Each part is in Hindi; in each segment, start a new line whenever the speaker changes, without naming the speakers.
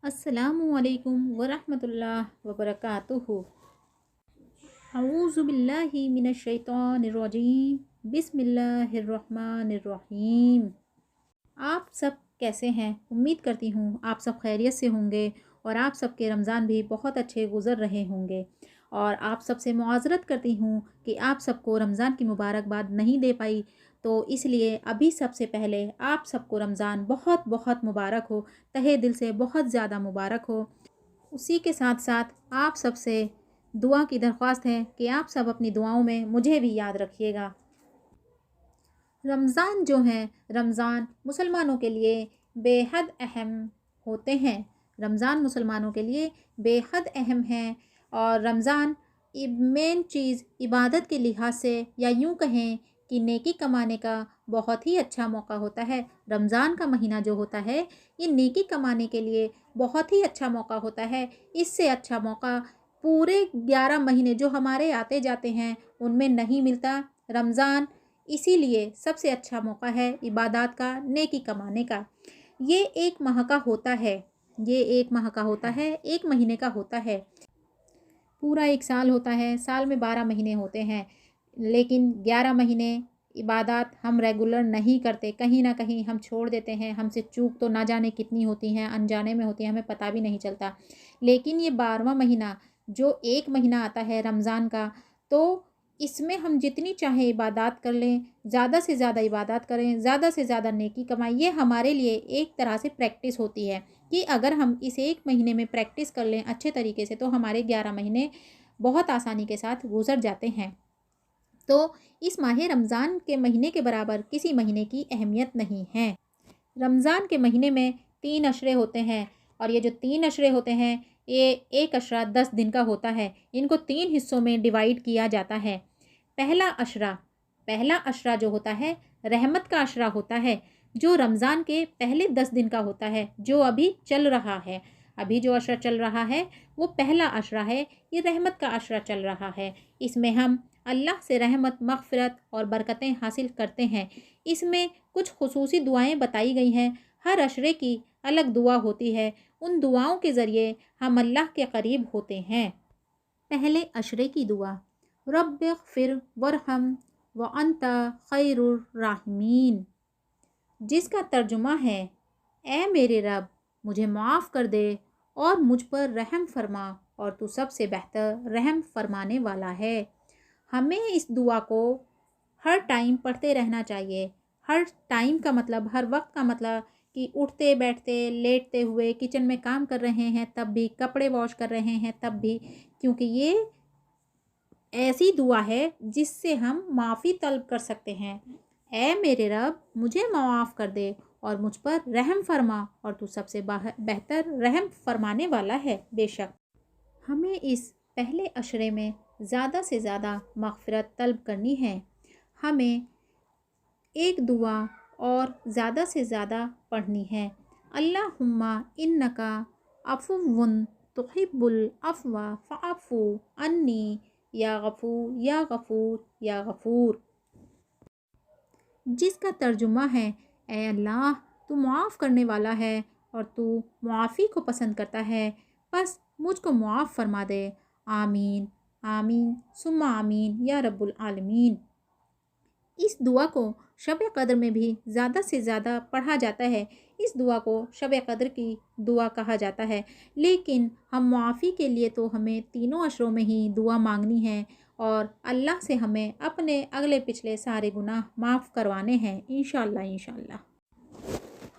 अस्सलामुअलैकुम वरहमतुल्लाह वबरकातुहू। औज़ु बिल्लाहि मिनश शैतानिर्रजीम। बिस्मिल्लाहिर्रहमानिर्रहीम। आप सब कैसे हैं? उम्मीद करती हूँ आप सब खैरियत से होंगे और आप सबके रमज़ान भी बहुत अच्छे गुज़र रहे होंगे। और आप सबसे मुआज़रत करती हूँ कि आप सबको रमज़ान की मुबारकबाद नहीं दे पाई, तो इसलिए अभी सबसे पहले आप सबको रमज़ान बहुत बहुत मुबारक हो, तहे दिल से बहुत ज़्यादा मुबारक हो। उसी के साथ साथ आप सबसे दुआ की दरख्वास्त है कि आप सब अपनी दुआओं में मुझे भी याद रखिएगा। रमज़ान जो है, रमज़ान मुसलमानों के लिए बेहद अहम होते हैं। रमज़ान मुसलमानों के लिए बेहद अहम है। और रमज़ान मेन चीज़ इबादत के लिहाज से, या यूँ कहें कि नेकी कमाने का बहुत ही अच्छा मौका होता है। रमज़ान का महीना जो होता है, ये नेकी कमाने के लिए बहुत ही अच्छा मौका होता है। इससे अच्छा मौका पूरे 11 महीने जो हमारे आते जाते हैं उनमें नहीं मिलता। रमज़ान इसीलिए सबसे अच्छा मौका है इबादत का, नेकी कमाने का। ये एक माह का होता है। ये एक माह का होता है, एक महीने का होता है। पूरा एक साल होता है, साल में 12 महीने होते हैं, लेकिन 11 महीने इबादत हम रेगुलर नहीं करते। कहीं ना कहीं हम छोड़ देते हैं। हमसे चूक तो ना जाने कितनी होती हैं, अनजाने में होती हैं, हमें पता भी नहीं चलता। लेकिन ये 12वां महीना जो एक महीना आता है रमज़ान का, तो इसमें हम जितनी चाहे इबादत कर लें, ज़्यादा से ज़्यादा इबादत करें, ज़्यादा से ज़्यादा नेकी कमाएं। ये हमारे लिए एक तरह से प्रैक्टिस होती है कि अगर हम इस एक महीने में प्रैक्टिस कर लें अच्छे तरीके से, तो हमारे 11 महीने बहुत आसानी के साथ गुजर जाते हैं। तो इस माह रमज़ान के महीने के बराबर किसी महीने की अहमियत नहीं है। रमज़ान के महीने में 3 अशरे होते हैं, और ये जो 3 अशरे होते हैं, ये एक अशरा 10 दिन का होता है। इनको 3 हिस्सों में डिवाइड किया जाता है। पहला अशरा जो होता है, रहमत का अशरा होता है, जो रमज़ान के पहले 10 दिन का होता है, जो अभी चल रहा है। अभी जो अशरा चल रहा है वो पहला अशरा है। ये रहमत का अशरा चल रहा है। इसमें हम अल्लाह से रहमत, मग़फ़िरत और बरकतें हासिल करते हैं। इसमें कुछ खुसूसी दुआएं बताई गई हैं। हर अशरे की अलग दुआ होती है। उन दुआओं के ज़रिए हम अल्लाह के करीब होते हैं। पहले अशरे की दुआ, रब्बिग़फ़िर वरहम व अंता खैरुर राहिमीन, जिसका तर्जुमा है, ए मेरे रब, मुझे माफ़ कर दे और मुझ पर रहम फरमा, और तू सबसे बेहतर रहम फरमाने वाला है। हमें इस दुआ को हर टाइम पढ़ते रहना चाहिए। हर टाइम का मतलब, हर वक्त का मतलब कि उठते बैठते लेटते हुए, किचन में काम कर रहे हैं तब भी, कपड़े वॉश कर रहे हैं तब भी, क्योंकि ये ऐसी दुआ है जिससे हम माफ़ी तलब कर सकते हैं। ऐ मेरे रब, मुझे माफ़ कर दे और मुझ पर रहम फरमा, और तू सबसे बेहतर रहम फरमाने वाला है। बेशक हमें इस पहले अशरे में ज़्यादा से ज़्यादा मग़फ़िरत तलब करनी है। हमें एक दुआ और ज़्यादा से ज़्यादा पढ़नी है, अल्लाहुम्मा इन्नका अफ़ुव्वुन तुहिब्बुल अफ़्वा फ़अफ़ू अन्नी या गफ़ूर या गफ़ूर या गफ़ूर, जिसका तर्जुमा है, ए अल्लाह, तू मुआफ़ करने वाला है और तू मुआफ़ी को पसंद करता है, बस मुझको मुआफ़ फरमा दे। आमीन आमीन सुम्मा आमीन या रब्बुल आलमीन। इस दुआ को शब कद्र में भी ज़्यादा से ज़्यादा पढ़ा जाता है। इस दुआ को शब कद्र की दुआ कहा जाता है। लेकिन हम मुआफ़ी के लिए तो हमें तीनों अशरों में ही दुआ मांगनी है, और अल्लाह से हमें अपने अगले पिछले सारे गुनाह माफ़ करवाने हैं, इंशाअल्लाह इंशाअल्लाह।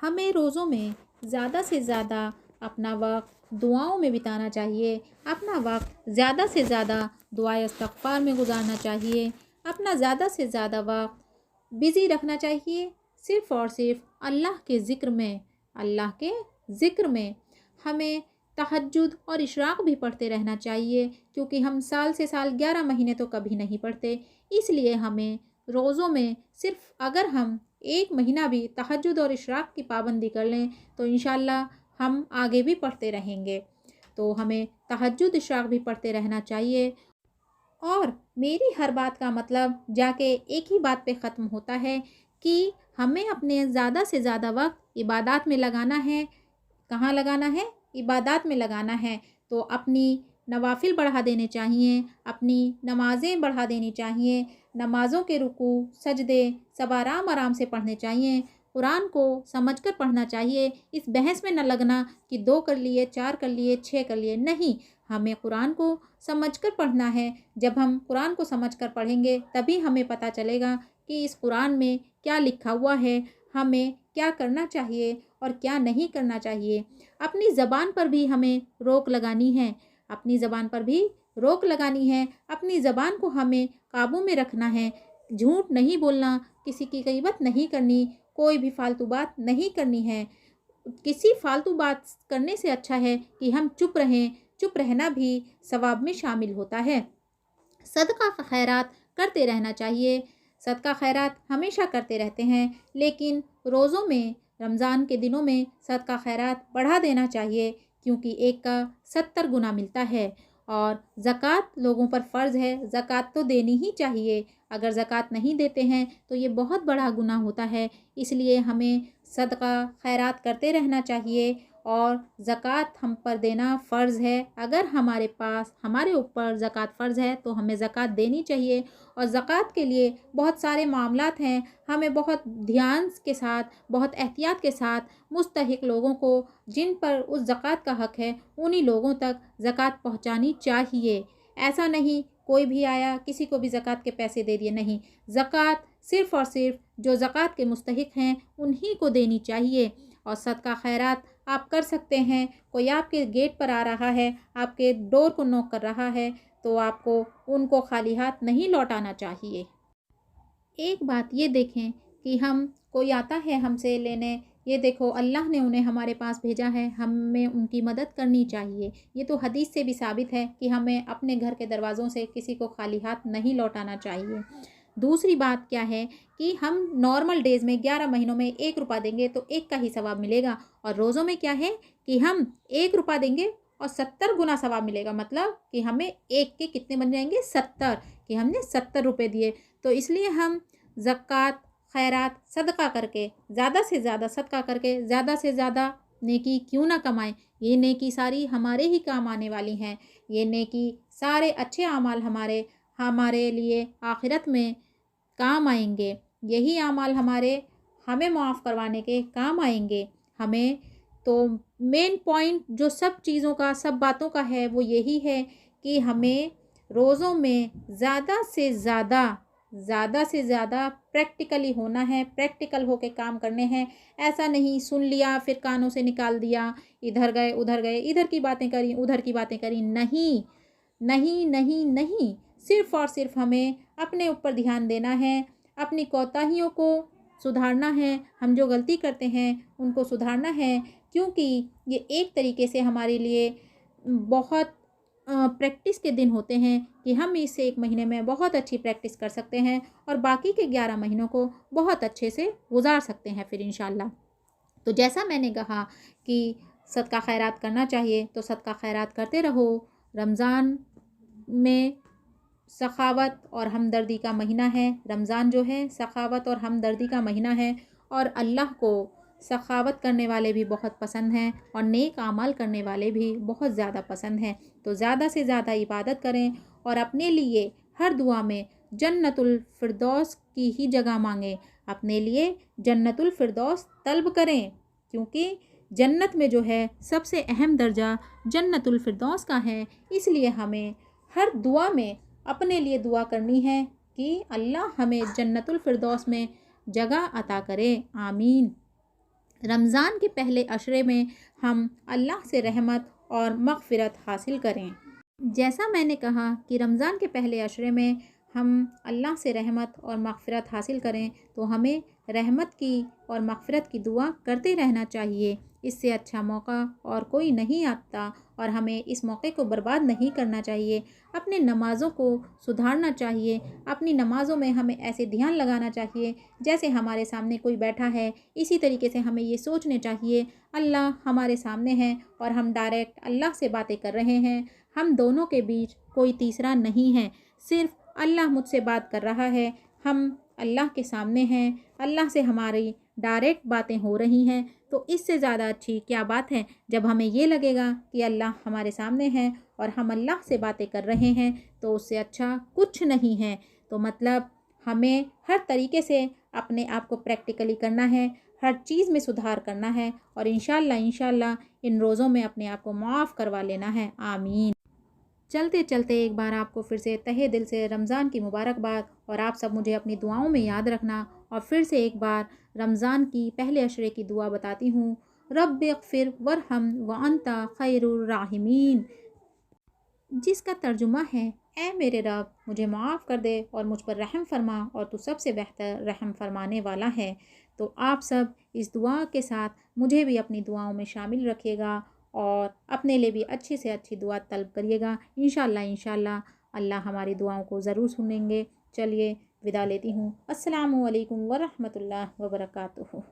हमें रोज़ों में ज़्यादा से ज़्यादा अपना वक्त दुआओं में बिताना चाहिए। अपना वक्त ज़्यादा से ज़्यादा दुआए इस्तिग़फ़ार में गुजारना चाहिए। अपना ज़्यादा से ज़्यादा वक्त बिज़ी रखना चाहिए सिर्फ़ और सिर्फ अल्लाह के ज़िक्र में। अल्लाह के ज़िक्र में हमें तहज्जुद और इशराक भी पढ़ते रहना चाहिए, क्योंकि हम साल से साल 11 महीने तो कभी नहीं पढ़ते। इसलिए हमें रोज़ों में सिर्फ़, अगर हम एक महीना भी तहज्जुद और इशराक की पाबंदी कर लें, तो इंशाअल्लाह हम आगे भी पढ़ते रहेंगे। तो हमें तहज्जुद इशराक भी पढ़ते रहना चाहिए। और मेरी हर बात का मतलब जाके एक ही बात पे ख़त्म होता है कि हमें अपने ज़्यादा से ज़्यादा वक्त इबादत में लगाना है, कहाँ लगाना है? इबादत में लगाना है। तो अपनी नवाफिल बढ़ा देने चाहिए, अपनी नमाज़ें बढ़ा देनी चाहिए, नमाज़ों के रुकू सजदे सब आराम आराम से पढ़ने चाहिए, कुरान को समझकर पढ़ना चाहिए। इस बहस में न लगना कि 2 कर लिए, 4 कर लिए, 6 कर लिए, नहीं, हमें कुरान को समझकर पढ़ना है। जब हम कुरान को समझकर पढ़ेंगे तभी हमें पता चलेगा कि इस कुरान में क्या लिखा हुआ है, हमें क्या करना चाहिए और क्या नहीं करना चाहिए। अपनी ज़बान पर भी हमें रोक लगानी है, अपनी ज़बान पर भी रोक लगानी है, अपनी ज़बान को हमें काबू में रखना है। झूठ नहीं बोलना, किसी की गीबत नहीं करनी, कोई भी फालतू बात नहीं करनी है। किसी फालतू बात करने से अच्छा है कि हम चुप रहें। चुप रहना भी सवाब में शामिल होता है। सदका खैरात करते रहना चाहिए। सदका खैरात हमेशा करते रहते हैं, लेकिन रोज़ों में, रमज़ान के दिनों में सदका खैरात बढ़ा देना चाहिए, क्योंकि एक का 70 गुना मिलता है। और ज़कात लोगों पर फ़र्ज़ है, ज़कात तो देनी ही चाहिए। अगर ज़कात नहीं देते हैं तो ये बहुत बड़ा गुनाह होता है। इसलिए हमें सदका खैरात करते रहना चाहिए और ज़कात हम पर देना फ़र्ज़ है। अगर हमारे पास, हमारे ऊपर ज़कात फ़र्ज़ है तो हमें ज़कात देनी चाहिए। और ज़कात के लिए बहुत सारे मामलात हैं, हमें बहुत ध्यान के साथ, बहुत एहतियात के साथ मुस्तहिक लोगों को, जिन पर उस ज़कात का हक़ है, उन्हीं लोगों तक ज़कात पहुँचानी चाहिए। ऐसा नहीं कोई भी आया किसी को भी ज़कात के पैसे दे दिए, नहीं, ज़कात सिर्फ़ और सिर्फ जो ज़कात के मुस्तहिक हैं उन्हीं को देनी चाहिए। और सदका खैरात आप कर सकते हैं। कोई आपके गेट पर आ रहा है, आपके डोर को नॉक कर रहा है, तो आपको उनको खाली हाथ नहीं लौटाना चाहिए। एक बात ये देखें कि हम, कोई आता है हमसे लेने, ये देखो अल्लाह ने उन्हें हमारे पास भेजा है, हमें उनकी मदद करनी चाहिए। ये तो हदीस से भी साबित है कि हमें अपने घर के दरवाज़ों से किसी को खाली हाथ नहीं लौटाना चाहिए। दूसरी बात क्या है कि हम नॉर्मल डेज़ में 11 महीनों में 1 रुपया देंगे तो 1 का ही सवाब मिलेगा, और रोज़ों में क्या है कि हम 1 रुपया देंगे और 70 गुना सवाब मिलेगा। मतलब कि हमें 1 के कितने बन जाएंगे? 70, कि हमने 70 रुपये दिए। तो इसलिए हम ज़कात, खैरात, सदका करके, ज़्यादा से ज़्यादा सदका करके ज़्यादा से ज़्यादा नेकी क्यों ना कमाएं। ये नेकी सारी हमारे ही काम आने वाली हैं। ये नेकी, सारे अच्छे अमाल हमारे हमारे लिए आखिरत में काम आएंगे। यही अमाल हमें माफ़ करवाने के काम आएंगे। हमें तो मेन पॉइंट जो सब चीज़ों का, सब बातों का है, वो यही है कि हमें रोज़ों में ज़्यादा से ज़्यादा प्रैक्टिकली होना है, प्रैक्टिकल होके काम करने हैं। ऐसा नहीं सुन लिया फिर कानों से निकाल दिया, इधर गए उधर गए, इधर की बातें करी उधर की बातें करी, नहीं, नहीं, नहीं, नहीं। सिर्फ़ और सिर्फ हमें अपने ऊपर ध्यान देना है, अपनी कोताहियों को सुधारना है, हम जो गलती करते हैं उनको सुधारना है, क्योंकि ये एक तरीके से हमारे लिए बहुत प्रैक्टिस के दिन होते हैं कि हम इससे 1 महीने में बहुत अच्छी प्रैक्टिस कर सकते हैं और बाकी के 11 महीनों को बहुत अच्छे से गुजार सकते हैं फिर इंशाल्लाह। तो जैसा मैंने कहा कि सदका खैरात करना चाहिए, तो सदका खैरात करते रहो। रमज़ान में सखावत और हमदर्दी का महीना है। रमज़ान जो है सखावत और हमदर्दी का महीना है, और अल्लाह को सखावत करने वाले भी बहुत पसंद हैं और नेक आमाल करने वाले भी बहुत ज़्यादा पसंद हैं। तो ज़्यादा से ज़्यादा इबादत करें और अपने लिए हर दुआ में जन्नतुल फिरदौस की ही जगह मांगें। अपने लिए जन्नतुल फिरदौस तलब करें, क्योंकि जन्नत में जो है सबसे अहम दर्जा जन्नतुल फिरदौस का है। इसलिए हमें हर दुआ में अपने लिए दुआ करनी है कि अल्लाह हमें जन्नतुल फिरदौस में जगह अता करे, आमीन। रमज़ान के पहले अशरे में हम अल्लाह से रहमत और मग़फ़िरत हासिल करें। जैसा मैंने कहा कि रमज़ान के पहले अशरे में हम अल्लाह से रहमत और मग़फ़िरत हासिल करें, तो हमें रहमत की और मग़फ़िरत की दुआ करते रहना चाहिए। इससे अच्छा मौका और कोई नहीं आता, और हमें इस मौके को बर्बाद नहीं करना चाहिए। अपने नमाज़ों को सुधारना चाहिए। अपनी नमाज़ों में हमें ऐसे ध्यान लगाना चाहिए जैसे हमारे सामने कोई बैठा है। इसी तरीके से हमें ये सोचने चाहिए अल्लाह हमारे सामने है और हम डायरेक्ट अल्लाह से बातें कर रहे हैं। हम दोनों के बीच कोई तीसरा नहीं है, सिर्फ अल्लाह मुझसे बात कर रहा है। हम अल्लाह के सामने हैं, अल्लाह से हमारी डायरेक्ट बातें हो रही हैं। तो इससे ज़्यादा अच्छी क्या बात है। जब हमें ये लगेगा कि अल्लाह हमारे सामने है और हम अल्लाह से बातें कर रहे हैं, तो उससे अच्छा कुछ नहीं है। तो मतलब हमें हर तरीके से अपने आप को प्रैक्टिकली करना है, हर चीज़ में सुधार करना है और इंशाल्लाह इंशाल्लाह इन रोज़ों में अपने आप को माफ़ करवा लेना है। आमीन। चलते चलते एक बार आपको फिर से तहे दिल से रमज़ान की मुबारकबाद और आप सब मुझे अपनी दुआओं में याद रखना। और फिर से एक बार रमज़ान की पहले अशरे की दुआ बताती हूँ। रब्बिग़फ़िर वरहम व अंता खैरुर राहिमीन, जिसका तर्जुमा है, ऐ मेरे रब मुझे माफ़ कर दे और मुझ पर रहम फरमा और तू सबसे बेहतर रहम फरमाने वाला है। तो आप सब इस दुआ के साथ मुझे भी अपनी दुआओं में शामिल रखिएगा और अपने लिए भी अच्छी से अच्छी दुआ तलब करिएगा। इंशाल्लाह इंशाल्लाह अल्लाह हमारी दुआओं को ज़रूर सुनेंगे। चलिए विदा लेती हूँ। अस्सलामु अलैकुम व रहमतुल्लाह व बरकातुहू।